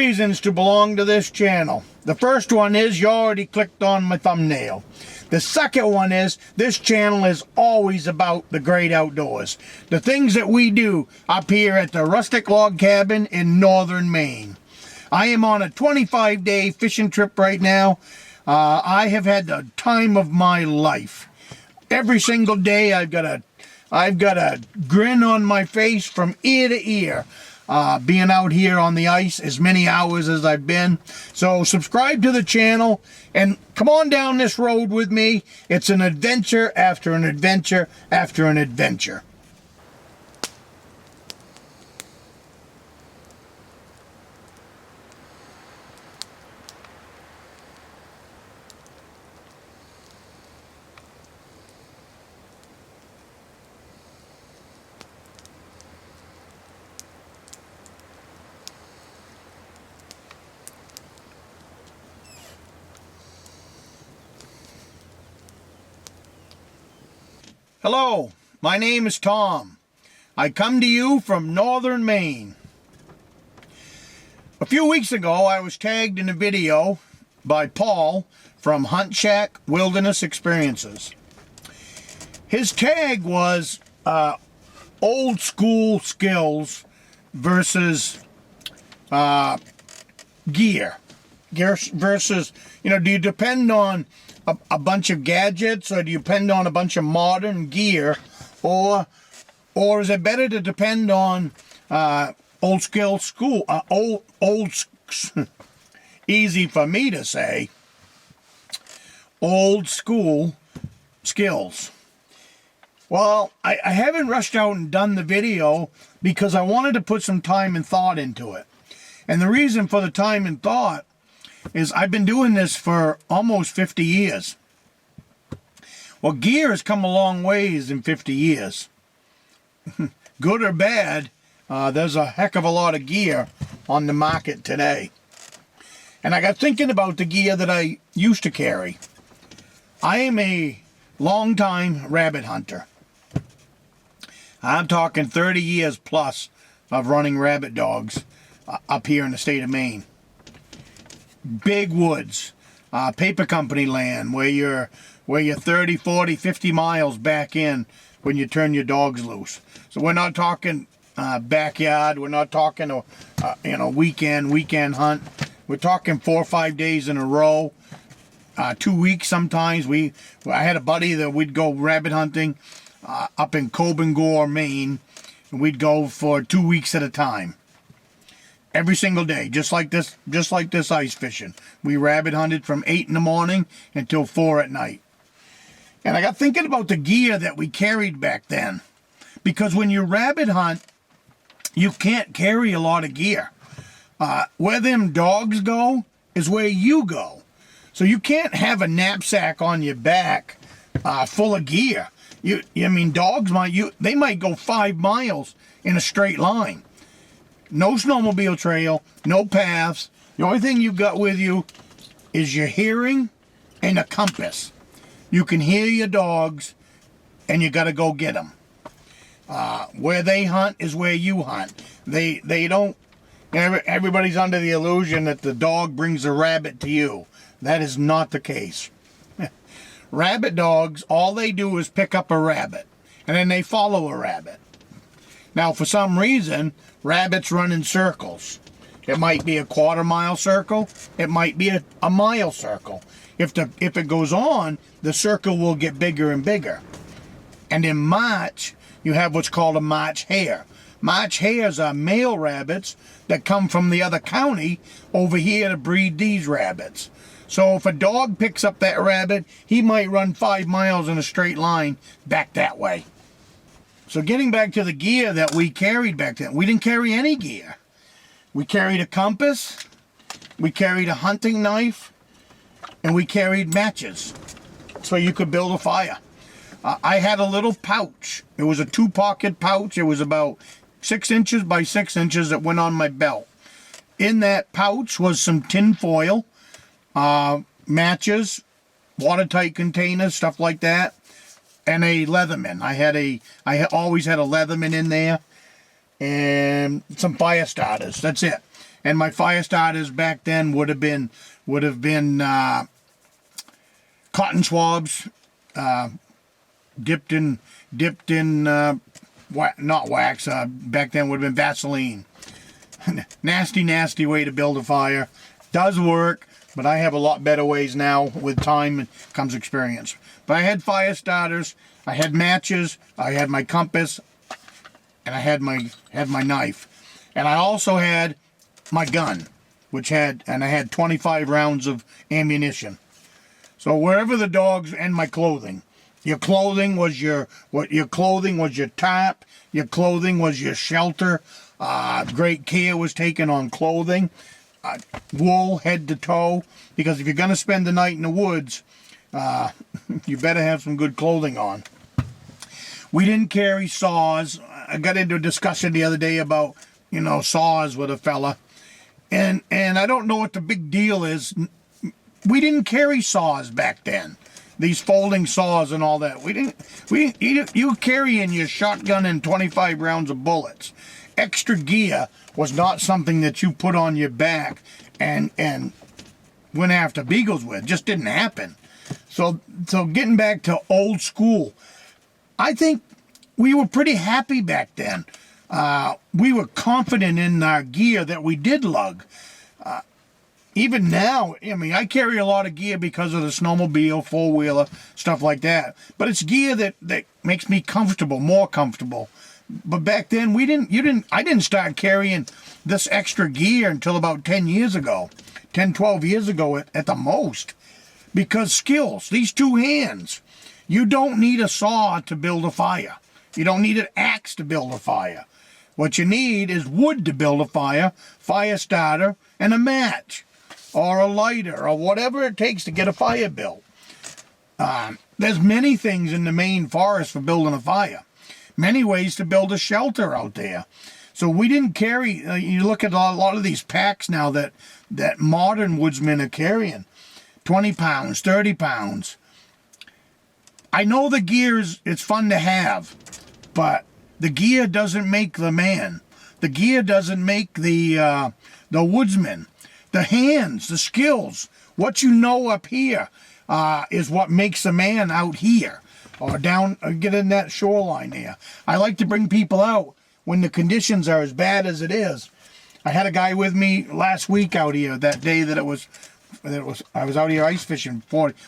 reasons to belong to this channel. The first one is you already clicked on my thumbnail. The second one is this channel is always about the great outdoors. The things that we do up here at the Rustic log cabin in northern Maine. I am on a 25-day fishing trip right now. I have had the time of my life. Every single day I've got a grin on my face from ear to ear. Being out here on the ice as many hours as I've been. So subscribe to the channel and come on down this road with me. It's an adventure after an adventure after an adventure. Hello, my name is Tom. I come to you from northern Maine. A few weeks ago, I was tagged in a video by Paul from Hunt Shack Wilderness Experiences. His tag was old school skills versus gear versus, do you depend on a bunch of gadgets, or do you depend on a bunch of modern gear, or is it better to depend on old easy for me to say, old school skills? Well, I haven't rushed out and done the video because I wanted to put some time and thought into it. And the reason for the time and thought is I've been doing this for almost 50 years. Well, gear has come a long ways in 50 years. Good or bad, there's a heck of a lot of gear on the market today. And I got thinking about the gear that I used to carry. I am a long-time rabbit hunter. I'm talking 30 years plus of running rabbit dogs up here in the state of Maine. Big woods, paper company land where you're 30, 40, 50 miles back in when you turn your dogs loose. So we're not talking backyard. We're not talking a weekend hunt. We're talking 4 or 5 days in a row, 2 weeks sometimes. I had a buddy that we'd go rabbit hunting up in Cobengore, Maine, and we'd go for 2 weeks at a time. Every single day, just like this ice fishing. We rabbit hunted from 8 in the morning until 4 at night. And I got thinking about the gear that we carried back then. Because when you rabbit hunt, you can't carry a lot of gear. Where them dogs go is where you go. So you can't have a knapsack on your back full of gear. Dogs might go 5 miles in a straight line. No snowmobile trail, no paths. The only thing you've got with you is your hearing and a compass. You can hear your dogs, and you got to go get them. Where they hunt is where you hunt. They don't. Everybody's under the illusion that the dog brings a rabbit to you. That is not the case. Rabbit dogs, all they do is pick up a rabbit, and then they follow a rabbit. Now, for some reason, rabbits run in circles. It might be a quarter-mile circle. It might be a mile circle. If it goes on, the circle will get bigger and bigger. And in March, you have what's called a March hare. March hares are male rabbits that come from the other county over here to breed these rabbits. So if a dog picks up that rabbit, he might run 5 miles in a straight line back that way. So getting back to the gear that we carried back then, we didn't carry any gear. We carried a compass, we carried a hunting knife, and we carried matches so you could build a fire. I had a little pouch. It was a 2-pocket pouch. It was about 6 inches by 6 inches that went on my belt. In that pouch was some tin foil, matches, watertight containers, stuff like that. And a Leatherman. I always had a Leatherman in there, and some fire starters. That's it. And my fire starters back then would have been cotton swabs, dipped in not wax. Back then would have been Vaseline. Nasty way to build a fire. Does work, but I have a lot better ways now. With time comes experience. But I had fire starters, I had matches, I had my compass, and I had my knife. And I also had my gun, I had 25 rounds of ammunition. So wherever the dogs, and my clothing. Your clothing was your tarp, your clothing was your shelter. Great care was taken on clothing. Wool head to toe, because if you're going to spend the night in the woods, you better have some good clothing on. We didn't carry saws. I got into a discussion the other day about, saws with a fella, and I don't know what the big deal is. We didn't carry saws back then. These folding saws and all that. You carrying your shotgun and 25 rounds of bullets. Extra gear was not something that you put on your back and went after beagles with. Just didn't happen. So getting back to old school, I think we were pretty happy back then. We were confident in our gear that we did lug. Even now, I carry a lot of gear because of the snowmobile, four-wheeler, stuff like that. But it's gear that makes me comfortable, more comfortable. But back then, I didn't start carrying this extra gear until about 10 years ago. 10, 12 years ago at the most. Because skills, these two hands. You don't need a saw to build a fire. You don't need an axe to build a fire. What you need is wood to build a fire starter, and a match, or a lighter, or whatever it takes to get a fire built. There's many things in the Maine forest for building a fire. Many ways to build a shelter out there. So we didn't carry, you look at a lot of these packs now that modern woodsmen are carrying. 20 pounds, 30 pounds. I know the gear it's fun to have, but the gear doesn't make the man. The gear doesn't make the woodsman. The hands, the skills, what you know up here is what makes the man out here. Or down, get in that shoreline there. I like to bring people out when the conditions are as bad as it is. I had a guy with me last week out here, that day that I was out here ice fishing,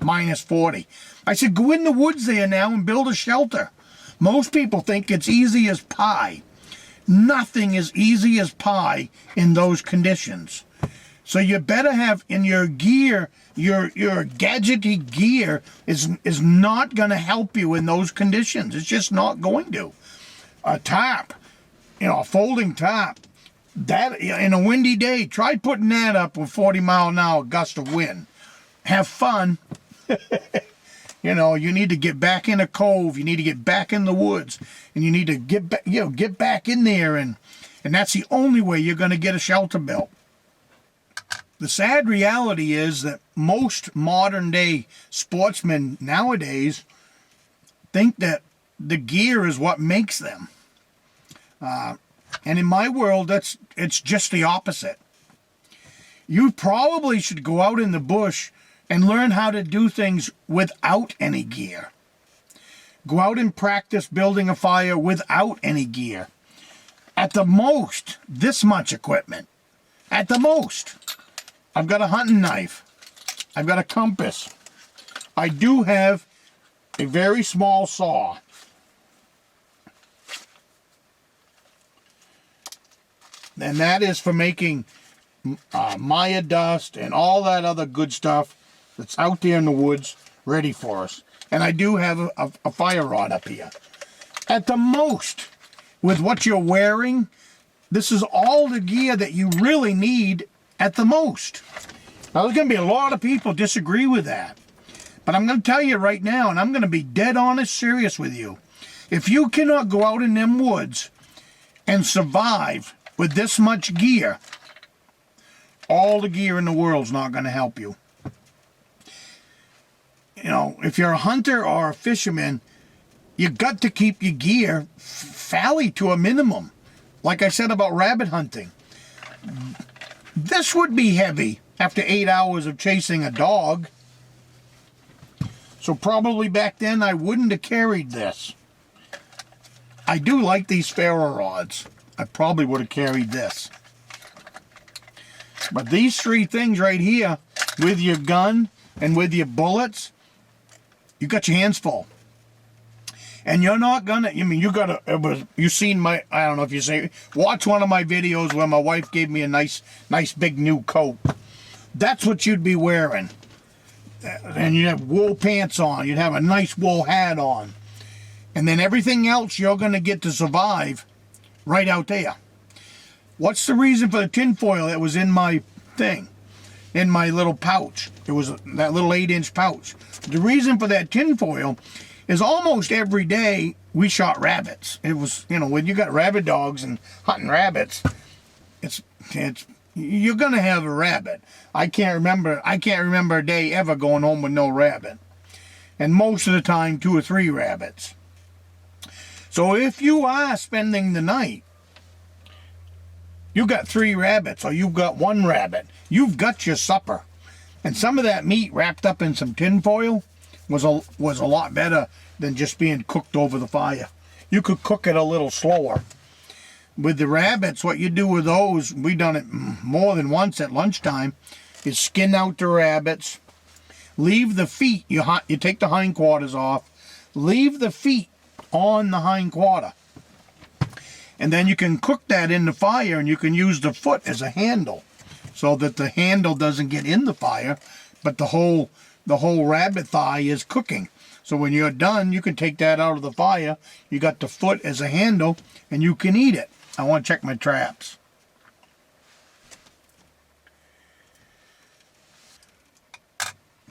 minus 40. I said, go in the woods there now and build a shelter. Most people think it's easy as pie. Nothing is easy as pie in those conditions. So you better have in your gear, your gadgety gear is not going to help you in those conditions. It's just not going to. A tarp, a folding tarp, that in a windy day, try putting that up with 40-mile-an-hour gust of wind. Have fun. You need to get back in a cove. You need to get back in the woods, and you need to get back in there, and that's the only way you're going to get a shelter built. The sad reality is that most modern-day sportsmen nowadays think that the gear is what makes them. And in my world, it's just the opposite. You probably should go out in the bush and learn how to do things without any gear. Go out and practice building a fire without any gear. At the most, this much equipment. At the most. I've got a hunting knife. I've got a compass. I do have a very small saw. And that is for making Maya dust and all that other good stuff that's out there in the woods ready for us. And I do have a fire rod up here. At the most, with what you're wearing, this is all the gear that you really need at the most. Now, there's going to be a lot of people disagree with that. But I'm going to tell you right now, and I'm going to be dead honest serious with you. If you cannot go out in them woods and survive with this much gear, all the gear in the world's not going to help you. If you're a hunter or a fisherman, you got to keep your gear fairly to a minimum. Like I said about rabbit hunting. This would be heavy after 8 hours of chasing a dog. So probably back then I wouldn't have carried this. I do like these ferro rods. I probably would have carried this. But these three things right here, with your gun and with your bullets, you got your hands full. And you're not gonna, I mean, you seen my, I don't know if you say, watch one of my videos where my wife gave me a nice big new coat. That's what you'd be wearing. And you'd have wool pants on, you'd have a nice wool hat on. And then everything else you're gonna get to survive right out there. What's the reason for the tinfoil that was in my thing? In my little pouch. It was that little 8-inch pouch. The reason for that tinfoil is almost every day we shot rabbits. It was, you know, when you got rabid dogs and hunting rabbits, it's you're gonna have a rabbit. I can't remember a day ever going home with no rabbit. And most of the time 2 or 3 rabbits. So if you are spending the night, you got 3 rabbits or you've got 1 rabbit, you've got your supper. And some of that meat wrapped up in some tinfoil was a lot better than just being cooked over the fire. You could cook it a little slower. With the rabbits, what you do with those, we done it more than once at lunchtime, is skin out the rabbits, leave the feet, you take the hindquarters off, leave the feet on the hind quarter. And then you can cook that in the fire and you can use the foot as a handle so that the handle doesn't get in the fire, but the whole rabbit thigh is cooking. So when you're done, you can take that out of the fire. You got the foot as a handle and you can eat it. I want to check my traps.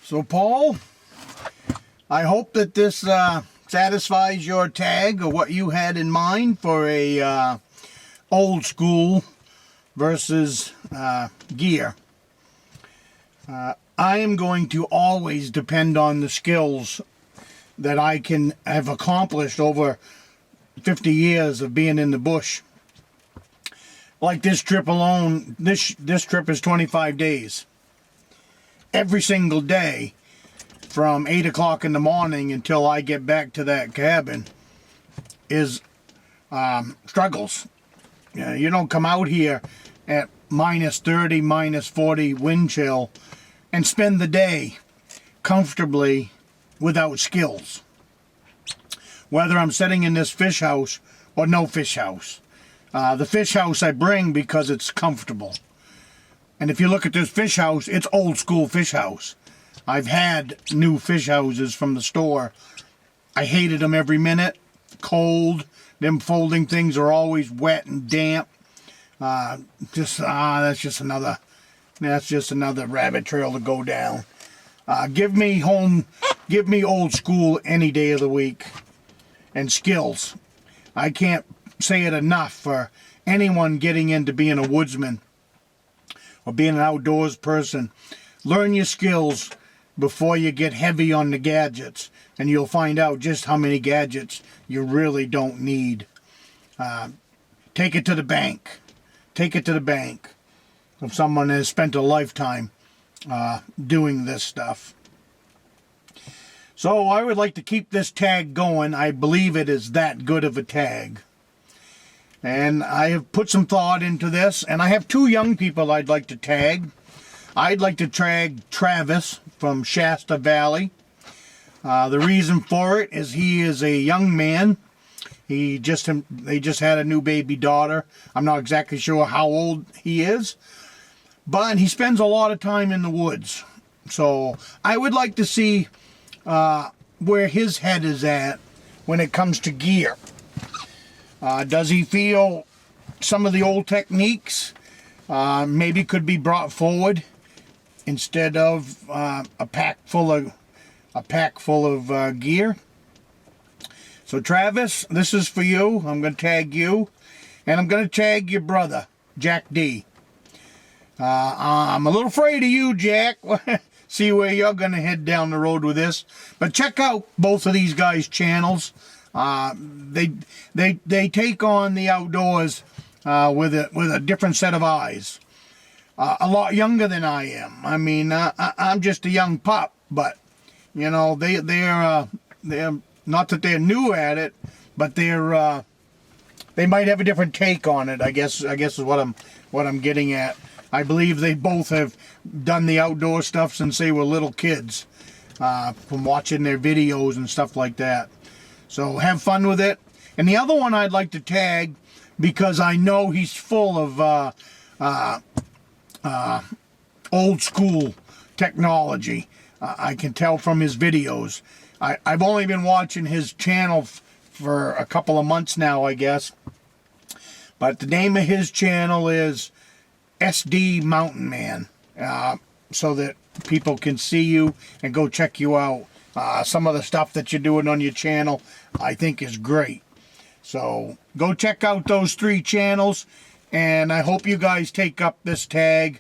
So Paul, I hope that this satisfies your tag or what you had in mind for a old school versus gear. I am going to always depend on the skills that I can have accomplished over 50 years of being in the bush. Like this trip alone, this trip is 25 days. Every single day from 8 o'clock in the morning until I get back to that cabin is struggles. You don't come out here at minus 30, minus 40 wind chill and spend the day comfortably without skills. Whether I'm sitting in this fish house or no fish house. The fish house I bring because it's comfortable. And if you look at this fish house, it's old school fish house. I've had new fish houses from the store. I hated them every minute. Cold. Them folding things are always wet and damp. That's just another rabbit trail to go down. Give me old school any day of the week. And skills. I can't say it enough for anyone getting into being a woodsman or being an outdoors person. Learn your skills before you get heavy on the gadgets, and you'll find out just how many gadgets you really don't need. Take it to the bank. Take it to the bank if someone has spent a lifetime doing this stuff. So I would like to keep this tag going. I believe it is that good of a tag. And I have put some thought into this, and I have 2 young people I'd like to tag. I'd like to tag Travis from Shasta Valley. The reason for it is he is a young man. They just had a new baby daughter. I'm not exactly sure how old he is, but he spends a lot of time in the woods. So I would like to see where his head is at when it comes to gear. Does he feel some of the old techniques maybe could be brought forward instead of a pack full of gear? So Travis, this is for you. I'm going to tag you, and I'm going to tag your brother, Jack D. I'm a little afraid of you, Jack. See where you're going to head down the road with this. But check out both of these guys' channels. They take on the outdoors with a different set of eyes. a lot younger than I am. I mean, I'm just a young pup, but you know, they're not that they're new at it, but they might have a different take on it. I guess is what I'm getting at. I believe they both have done the outdoor stuff since they were little kids, from watching their videos and stuff like that. So have fun with it. And the other one I'd like to tag, because I know he's full of old school technology. I can tell from his videos. I've only been watching his channel for a couple of months now, I guess. But the name of his channel is SD Mountain Man, so that people can see you and go check you out. Some of the stuff that you're doing on your channel, I think, is great. So go check out those 3 channels, and I hope you guys take up this tag.